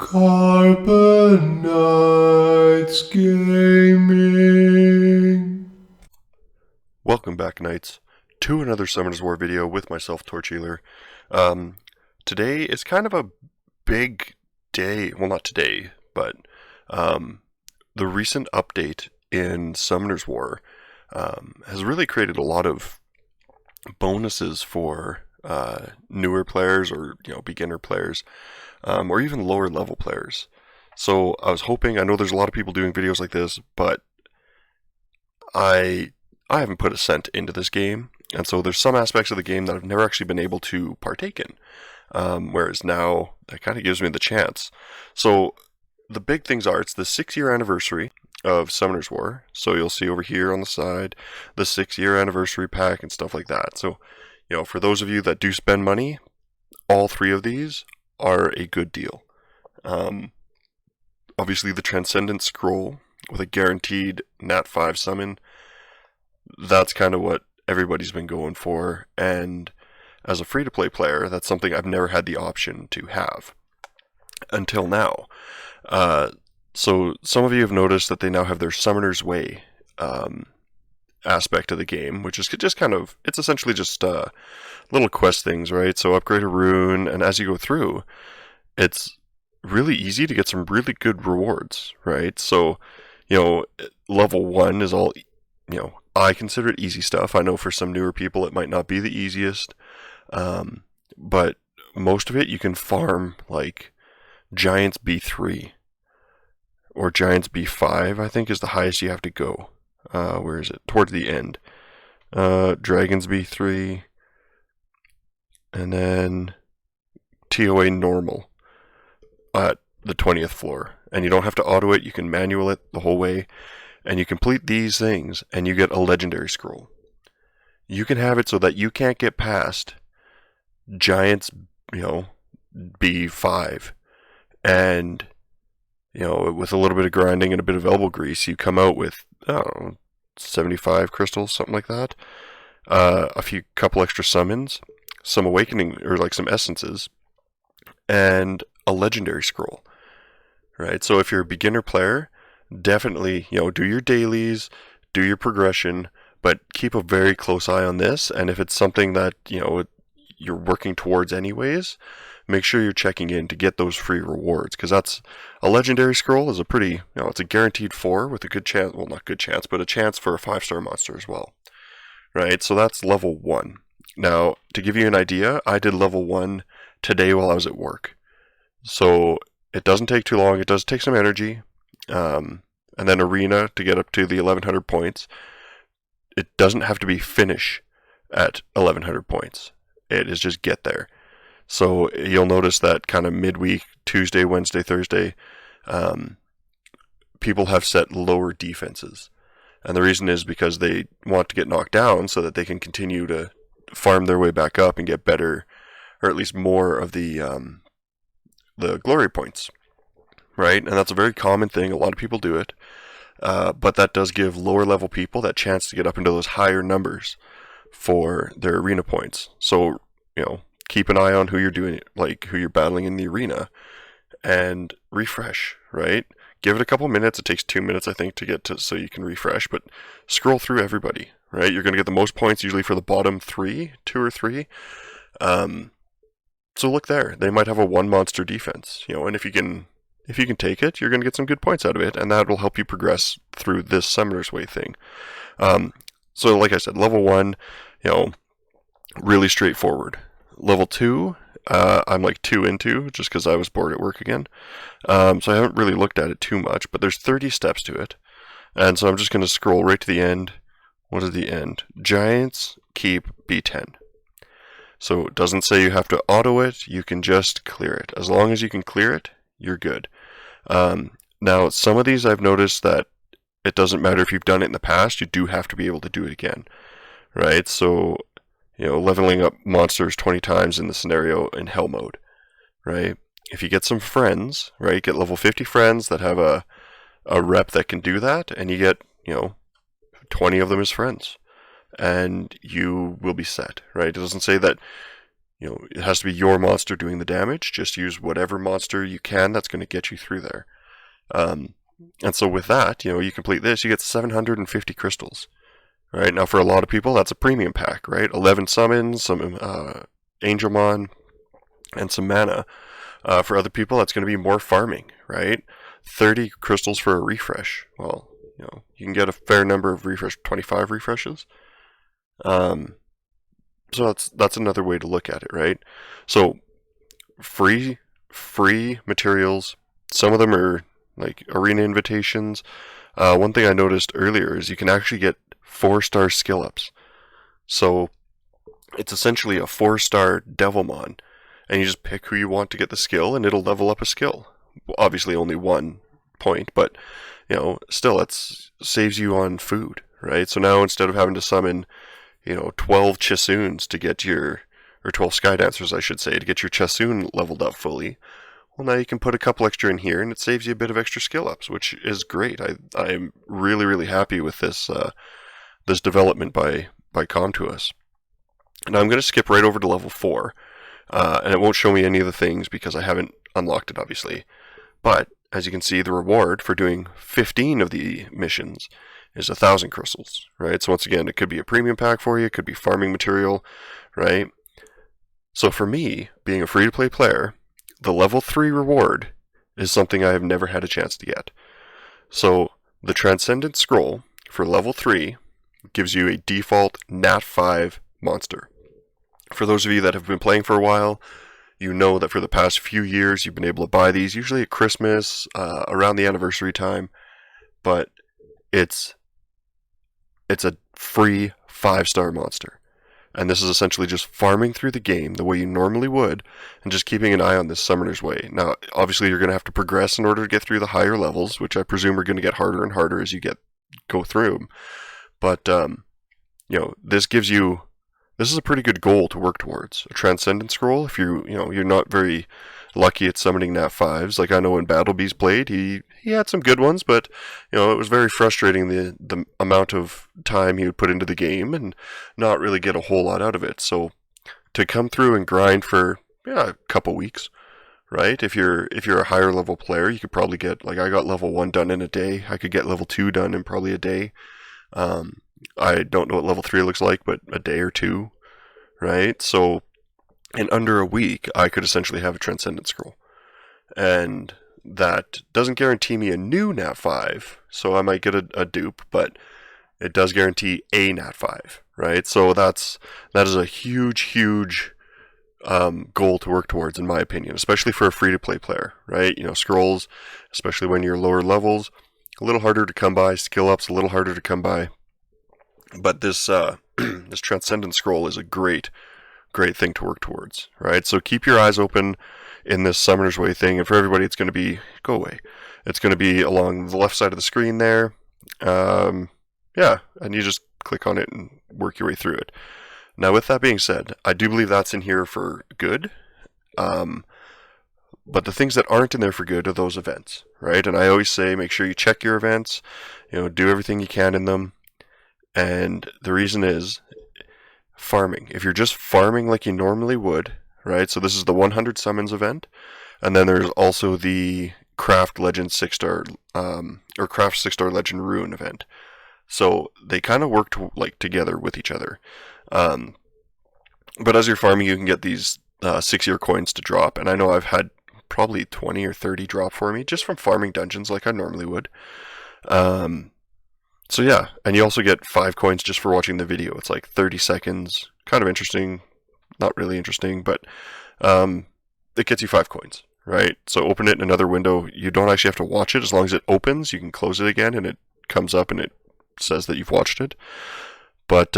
Carbonites Gaming. Welcome back, Knights, to another Summoners War video with myself, TorchHealer. Today is kind of a big day. Well, not today, but the recent update in Summoners War has really created a lot of bonuses for newer players or beginner players, or even lower level players. So I was hoping. I know there's a lot of people doing videos like this, but I haven't put a cent into this game, and so there's some aspects of the game that I've never actually been able to partake in. Whereas now that kind of gives me the chance. So the big things are, it's the 6-year anniversary of Summoners War. So you'll see over here on the side the 6-year anniversary pack and stuff like that. So for those of you that do spend money, all three of these are a good deal. Obviously the Transcendent Scroll with a guaranteed Nat 5 summon, that's kind of what everybody's been going for, and as a free-to-play player, that's something I've never had the option to have until now. So some of you have noticed that they now have their Summoner's Way aspect of the game, which is just kind of, it's essentially just little quest things, right? So upgrade a rune, and as you go through, it's really easy to get some really good rewards, right? So, level 1 is all, I consider it easy stuff. I know for some newer people it might not be the easiest, but most of it you can farm like Giants B3 or Giants B5, I think is the highest you have to go. Where is it? Towards the end. Dragons B3, and then TOA normal at the 20th floor. And you don't have to auto it, you can manual it the whole way. And you complete these things, and you get a legendary scroll. You can have it so that you can't get past Giants, B5. And, with a little bit of grinding and a bit of elbow grease, you come out with, 75 crystals, something like that. A couple extra summons, some awakening, or like some essences, and a legendary scroll. Right? So if you're a beginner player, definitely, do your dailies, do your progression, but keep a very close eye on this. And if it's something that, you're working towards anyways, make sure you're checking in to get those free rewards, because that's a legendary scroll is a pretty, it's a guaranteed 4 with a good chance, well, not good chance, but a chance for a 5-star monster as well. Right? So that's level 1. Now, to give you an idea, I did level 1 today while I was at work. So it doesn't take too long. It does take some energy. And then arena to get up to the 1100 points. It doesn't have to be finish at 1100 points. It is just get there. So you'll notice that kind of midweek, Tuesday, Wednesday, Thursday, people have set lower defenses. And the reason is because they want to get knocked down so that they can continue to farm their way back up and get better, or at least more of the glory points. Right? And that's a very common thing. A lot of people do it. But that does give lower level people that chance to get up into those higher numbers for their arena points. So, keep an eye on who you're doing, like who you're battling in the arena, and refresh, right? Give it a couple minutes. It takes 2 minutes, I think, to get to, so you can refresh, but scroll through everybody, right? You're going to get the most points usually for the bottom 2 or 3. So look there. They might have a 1 monster defense, and if you can take it, you're going to get some good points out of it, and that will help you progress through this Summoner's Way thing. So like I said, level 1, really straightforward. Level 2, I'm like 2 into, just because I was bored at work again. So I haven't really looked at it too much, but there's 30 steps to it. And so I'm just going to scroll right to the end. What is the end? Giants keep B10. So it doesn't say you have to auto it, you can just clear it. As long as you can clear it, you're good. Now, some of these I've noticed that it doesn't matter if you've done it in the past, you do have to be able to do it again, right? So, leveling up monsters 20 times in the scenario in hell mode, right? If you get some friends, right, get level 50 friends that have a rep that can do that, and you get, 20 of them as friends, and you will be set, right? It doesn't say that it has to be your monster doing the damage. Just use whatever monster you can that's going to get you through there. And so with that, you complete this, you get 750 crystals. Right, now for a lot of people, that's a premium pack, right? 11 summons, some Angelmon, and some mana. For other people, that's going to be more farming, right? 30 crystals for a refresh. Well, you can get a fair number of 25 refreshes. So that's another way to look at it, right? So free materials. Some of them are like arena invitations. One thing I noticed earlier is you can actually get 4-star skill ups. So it's essentially a 4-star Devilmon, and you just pick who you want to get the skill, and it'll level up a skill. Obviously, only 1 point, but still, it saves you on food, right? So now instead of having to summon 12 Chisoons to get or 12 Skydancers, I should say, to get your Chisoon leveled up fully, well, now you can put a couple extra in here, and it saves you a bit of extra skill ups, which is great. I'm really, really happy with this development by Comtuos. Now I'm going to skip right over to level 4, and it won't show me any of the things because I haven't unlocked it, obviously. But as you can see, the reward for doing 15 of the missions is 1,000 crystals, right? So once again, it could be a premium pack for you, it could be farming material, right? So for me, being a free-to-play player, the level 3 reward is something I have never had a chance to get. So the Transcendent Scroll for level 3 gives you a default Nat 5 monster. For those of you that have been playing for a while, you know that for the past few years you've been able to buy these, usually at Christmas, around the anniversary time, but it's a free 5-star monster. And this is essentially just farming through the game the way you normally would, and just keeping an eye on this Summoner's Way. Now, obviously you're going to have to progress in order to get through the higher levels, which I presume are going to get harder and harder as you go through them. But, this is a pretty good goal to work towards. A Transcendent Scroll, if you're not very lucky at summoning Nat 5s. Like I know when Battlebeast played, he had some good ones, but it was very frustrating the amount of time he would put into the game and not really get a whole lot out of it. So to come through and grind for a couple weeks, right? If you're a higher level player, you could probably get, like I got level 1 done in a day. I could get level 2 done in probably a day. I don't know what level 3 looks like, but a day or two, right? So in under a week, I could essentially have a Transcendent Scroll. And that doesn't guarantee me a new Nat 5, so I might get a dupe, but it does guarantee a Nat 5, right? So that is a huge goal to work towards, in my opinion, especially for a free-to-play player, right? Scrolls, especially when you're lower levels, a little harder to come by. Skill ups, a little harder to come by. But this this Transcendent Scroll is a great thing to work towards, right? So keep your eyes open in this Summoner's Way thing, and for everybody, it's going to be It's going to be along the left side of the screen there. And you just click on it and work your way through it. Now, with that being said, I do believe that's in here for good. But the things that aren't in there for good are those events, right? And I always say, make sure you check your events, do everything you can in them. And the reason is farming. If you're just farming like you normally would, right? So this is the 100 summons event, and then there's also the Craft Legend 6-star or Craft 6-star Legend Rune event. So they kind of work together with each other. But as you're farming, you can get these 6-year coins to drop, and I know I've had probably 20 or 30 drop for me just from farming dungeons like I normally would. So yeah, and you also get 5 coins just for watching the video. It's like 30 seconds, kind of interesting, not really interesting, but it gets you 5 coins, right? So open it in another window. You don't actually have to watch it. As long as it opens, you can close it again, and it comes up and it says that you've watched it. But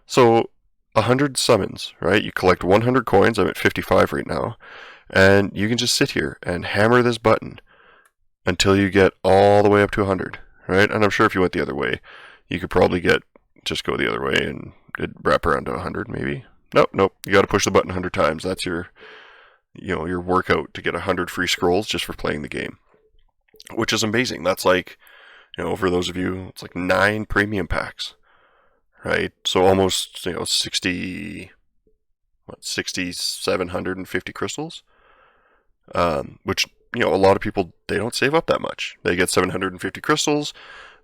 so 100 summons, right? You collect 100 coins. I'm at 55 right now. And you can just sit here and hammer this button until you get all the way up to 100, right? And I'm sure if you went the other way, you could probably just go the other way and it'd wrap around to 100 maybe. Nope. You got to push the button 100 times. That's your workout to get 100 free scrolls just for playing the game, which is amazing. That's like, for those of you, it's like 9 premium packs, right? So almost, 60, 6,750 crystals, which, a lot of people, they don't save up that much. They get 750 crystals,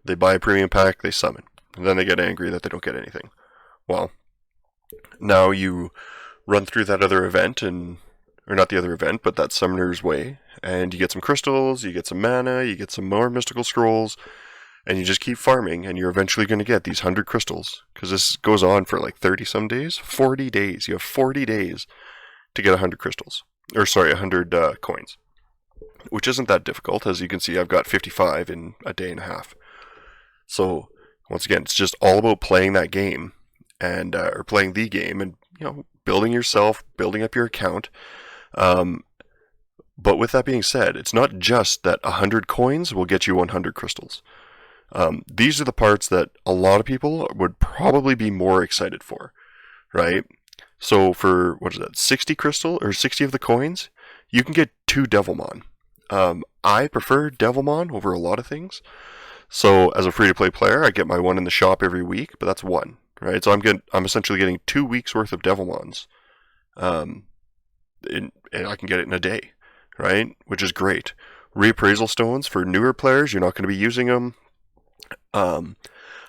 they buy a premium pack, they summon, and then they get angry that they don't get anything. Well, now you run through that other event, or not the other event, but that Summoner's Way, and you get some crystals, you get some mana, you get some more mystical scrolls, and you just keep farming, and you're eventually going to get these 100 crystals, because this goes on for like 30 some days, 40 days. You have 40 days to get 100 crystals, 100 coins, which isn't that difficult. As you can see, I've got 55 in a day and a half. So once again, it's just all about playing that game, and or playing the game, and building yourself, building up your account. But with that being said, it's not just that 100 coins will get you 100 crystals. These are the parts that a lot of people would probably be more excited for, right? So for, 60 crystal, or 60 of the coins, you can get 2 Devilmon. I prefer Devilmon over a lot of things. So as a free-to-play player, I get my one in the shop every week, but that's one, right? So I'm essentially getting 2 weeks worth of Devilmons, and I can get it in a day, right? Which is great. Reappraisal stones for newer players, you're not going to be using them. I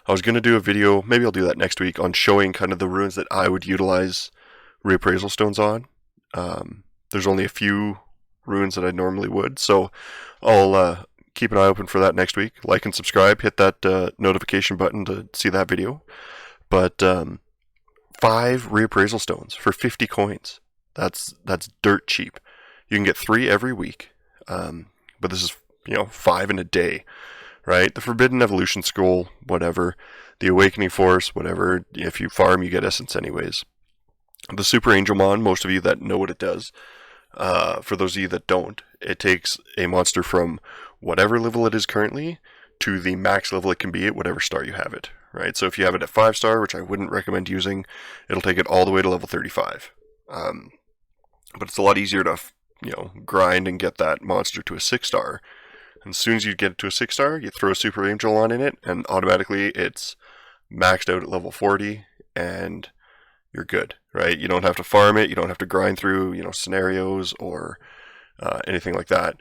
was going to do a video, maybe I'll do that next week, on showing kind of the runes that I would utilize reappraisal stones on. There's only a few runes that I normally would, so I'll keep an eye open for that next week. Like and subscribe, hit that notification button to see that video. But 5 reappraisal stones for 50 coins. That's dirt cheap. You can get 3 every week, but this is 5 in a day, right? The Forbidden Evolution Scroll, whatever. The Awakening Force, whatever. If you farm, you get essence anyways. The Super Angelmon, most of you that know what it does. For those of you that don't, it takes a monster from whatever level it is currently to the max level it can be at whatever star you have it, right? So if you have it at 5 star, which I wouldn't recommend using, it'll take it all the way to level 35. But it's a lot easier to grind and get that monster to a 6 star. And as soon as you get it to a 6 star, you throw a Super Angelmon in it, and automatically it's maxed out at level 40, and you're good, right? You don't have to farm it, you don't have to grind through, scenarios or anything like that.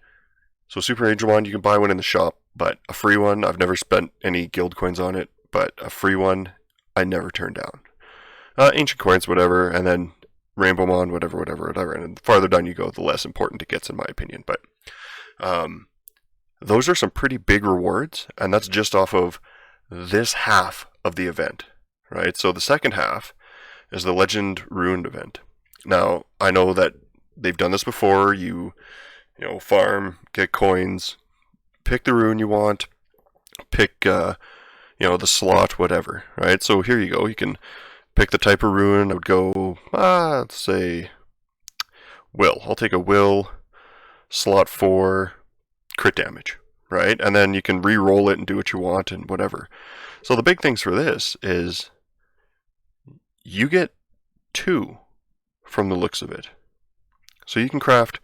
So Super Angelmon, you can buy one in the shop, but a free one, I've never spent any guild coins on it, but a free one, I never turn down. Ancient coins, whatever, and then Rainbowmon, whatever, and the farther down you go, the less important it gets, in my opinion. But those are some pretty big rewards, and that's just off of this half of the event, right? So the second half is the Legend Rune event. Now, I know that they've done this before. You farm, get coins, pick the rune you want, pick, the slot, whatever, right? So here you go. You can pick the type of rune. I would go, let's say, Will. I'll take a Will, slot 4, crit damage, right? And then you can re-roll it and do what you want and whatever. So the big things for this is you get 2 from the looks of it. So you can craft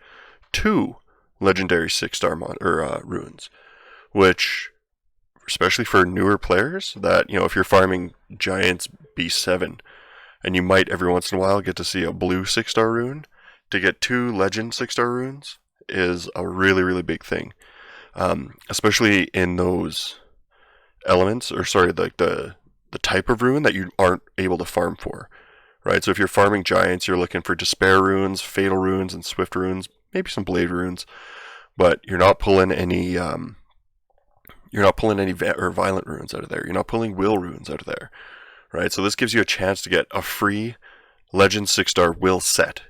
2 legendary 6-star runes, which, especially for newer players, that, if you're farming Giants B7, and you might every once in a while get to see a blue 6-star rune, to get 2 legend 6-star runes is a really, really big thing. Especially in those elements, the type of rune that you aren't able to farm for, right? So if you're farming Giants, you're looking for Despair runes, Fatal runes, and Swift runes, maybe some Blade runes, but you're not pulling any Violent runes out of there. You're not pulling Will runes out of there, right? So this gives you a chance to get a free Legend 6-star Will set,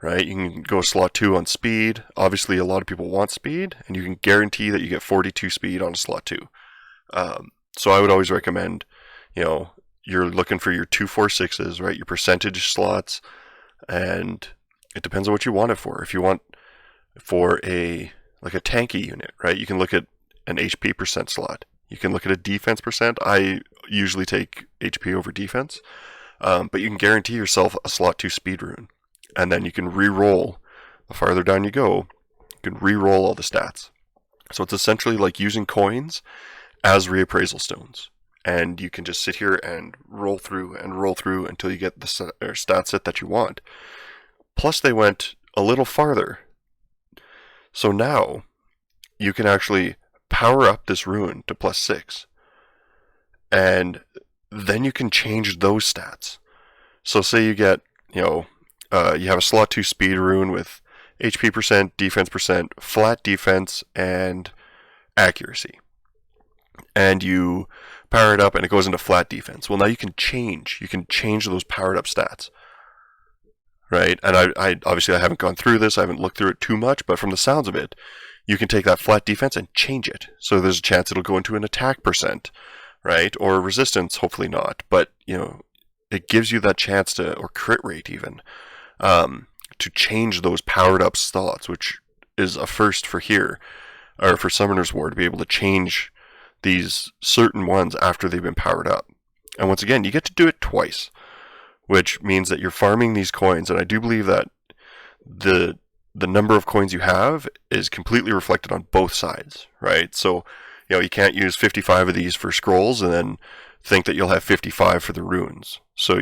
right? You can go slot 2 on speed. Obviously, a lot of people want speed, and you can guarantee that you get 42 speed on a slot 2. So I would always recommend, you're looking for your 246s, right? Your percentage slots, and it depends on what you want it for. If you want for a tanky unit, right? You can look at an HP percent slot. You can look at a defense percent. I usually take HP over defense, but you can guarantee yourself a slot 2 speed rune, and then you can re-roll. The farther down you go, you can re-roll all the stats. So it's essentially like using coins as reappraisal stones. and you can just sit here and roll through until you get the stat set that you want. Plus, they went a little farther. So now you can actually power up this rune to +6, and then you can change those stats. So say you get, you have a slot 2 speed rune with HP percent, defense percent, flat defense, and accuracy. And you power it up and it goes into flat defense. Well, now you can change those powered up stats. Right? And I obviously I haven't gone through this, I haven't looked through it too much, but from the sounds of it, you can take that flat defense and change it. So there's a chance it'll go into an attack percent, right? Or resistance, hopefully not. But, it gives you that chance to, or crit rate even, to change those powered up slots, which is a first for here, or for Summoner's War, to be able to change these certain ones after they've been powered up. And once again, you get to do it twice, which means that you're farming these coins, and I do believe that the number of coins you have is completely reflected on both sides, right? So, you can't use 55 of these for scrolls and then think that you'll have 55 for the runes. So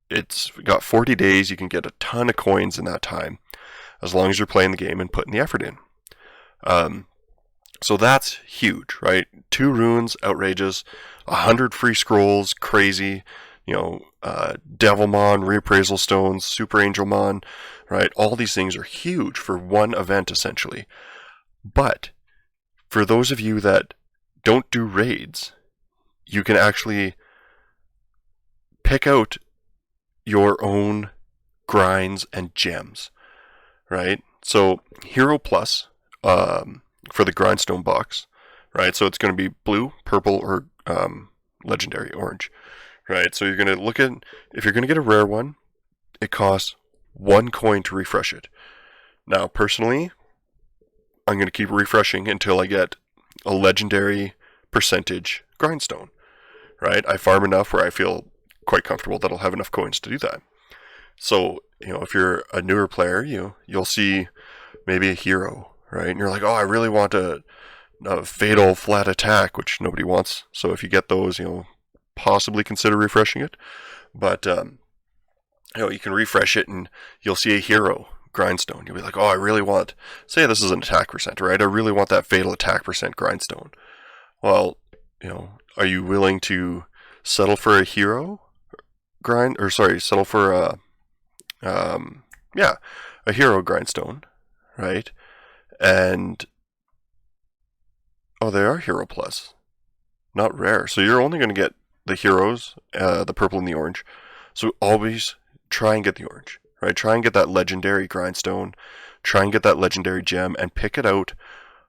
it's got 40 days, you can get a ton of coins in that time, as long as you're playing the game and putting the effort in. So that's huge, right? 2 runes, outrageous. 100 free scrolls, crazy. Devilmon, Reappraisal Stones, Super Angelmon, right? All these things are huge for one event, essentially. But for those of you that don't do raids, you can actually pick out your own grinds and gems, right? So Hero Plus for the Grindstone box, right? So it's going to be blue, purple, or legendary, orange. Right, so you're going to look at, if you're going to get a rare one, it costs 1 coin to refresh it. Now, personally, I'm going to keep refreshing until I get a legendary percentage grindstone. Right, I farm enough where I feel quite comfortable that I'll have enough coins to do that. So, if you're a newer player, you'll see maybe a hero, right, and you're like, oh, I really want a fatal flat attack, which nobody wants. So if you get those, possibly consider refreshing it, but you can refresh it and you'll see a hero grindstone. You'll be like, oh, I really want, say this is an attack percent, right? I really want that fatal attack percent grindstone. Well, are you willing to settle for a hero settle for a hero grindstone, right? And they are hero plus, not rare. So you're only going to get the heroes, the purple and the orange. So always try and get the orange, right? Try and get that legendary grindstone, try and get that legendary gem, and pick it out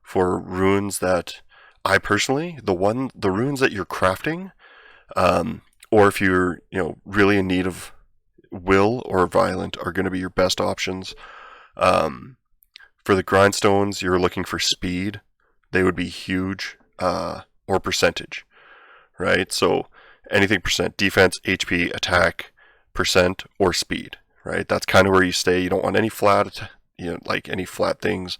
for runes that I personally, the runes that you're crafting, or if you're, really in need of will or violent, are going to be your best options. For the grindstones, you're looking for speed. They would be huge, or percentage, right? So anything percent, defense, HP, attack, percent, or speed, right? That's kind of where you stay. You don't want any flat, any flat things.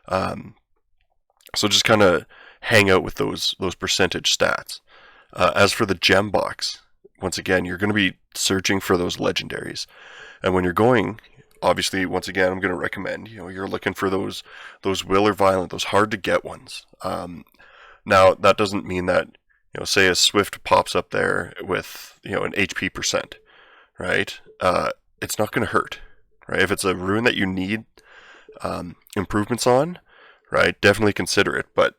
So just kind of hang out with those percentage stats. As for the gem box, once again, you're going to be searching for those legendaries. And when you're going, obviously, once again, I'm going to recommend, you're looking for those will or violent, those hard to get ones. Now, that doesn't mean that, say a Swift pops up there with, an HP percent, right? It's not going to hurt, right? If it's a rune that you need improvements on, right, definitely consider it. But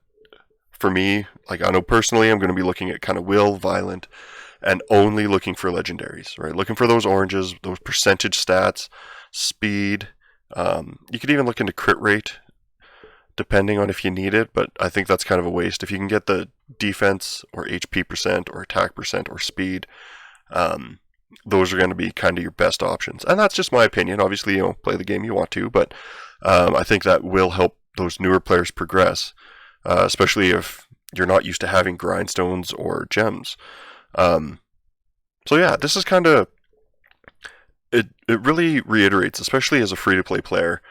for me, I know personally, I'm going to be looking at kind of will, violent, and only looking for legendaries, right? Looking for those oranges, those percentage stats, speed. You could even look into crit rate, depending on if you need it, but I think that's kind of a waste. If you can get the defense or HP percent or attack percent or speed, those are going to be kind of your best options. And that's just my opinion. Obviously, play the game you want to, but I think that will help those newer players progress, especially if you're not used to having grindstones or gems. So yeah, this is kind of, it really reiterates, especially as a free-to-play player,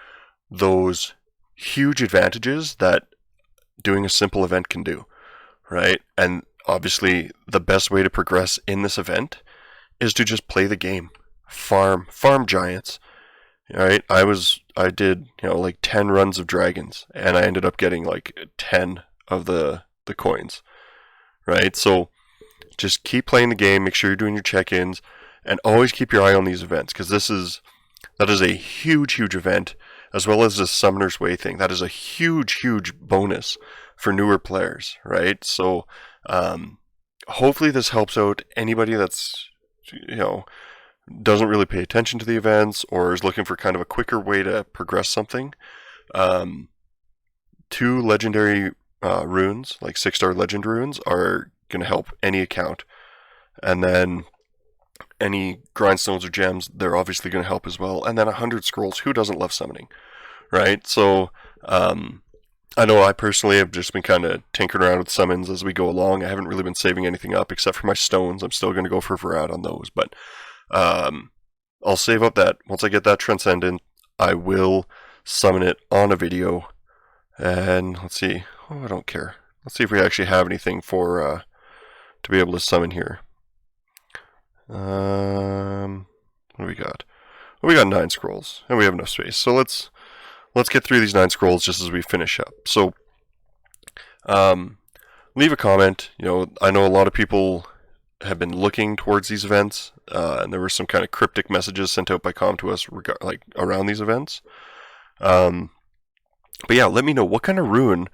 those huge advantages that doing a simple event can do, right? And obviously the best way to progress in this event is to just play the game. Farm giants. Right? I did, like 10 runs of dragons and I ended up getting like 10 of the coins, right? So just keep playing the game, make sure you're doing your check-ins and always keep your eye on these events because that is a huge event as well as the Summoner's Way thing. That is a huge bonus for newer players, right? So hopefully this helps out anybody that's doesn't really pay attention to the events or is looking for kind of a quicker way to progress something. 2 legendary runes, like 6-star legend runes, are going to help any account. And then any grindstones or gems, they're obviously going to help as well. And then 100 scrolls. Who doesn't love summoning, right? So I know I personally have just been kind of tinkering around with summons as we go along. I haven't really been saving anything up except for my stones. I'm still going to go for Varad on those, but I'll save up that. Once I get that Transcendent, I will summon it on a video. And let's see. Oh, I don't care. Let's see if we actually have anything for to be able to summon here. What do we got? Well, we got 9 scrolls, and we have enough space. So let's get through these 9 scrolls just as we finish up. So, leave a comment. I know a lot of people have been looking towards these events, and there were some kind of cryptic messages sent out by Com to us around these events. But yeah, let me know what kind of rune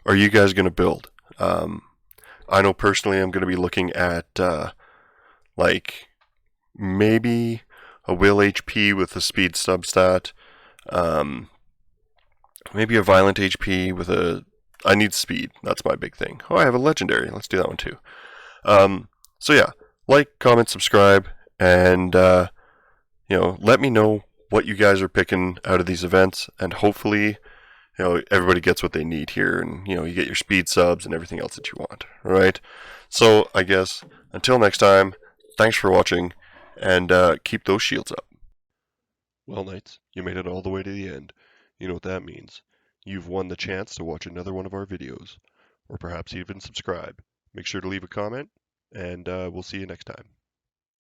are you guys going to build. I know personally I'm going to be looking at like maybe a will HP with a speed substat, maybe a violent HP with a. I need speed. That's my big thing. Oh, I have a legendary. Let's do that one too. So yeah, like, comment, subscribe, and let me know what you guys are picking out of these events, and hopefully, everybody gets what they need here, and you get your speed subs and everything else that you want. All right. So I guess until next time, thanks for watching, and keep those shields up. Well, Knights, you made it all the way to the end. You know what that means. You've won the chance to watch another one of our videos, or perhaps even subscribe. Make sure to leave a comment, and we'll see you next time.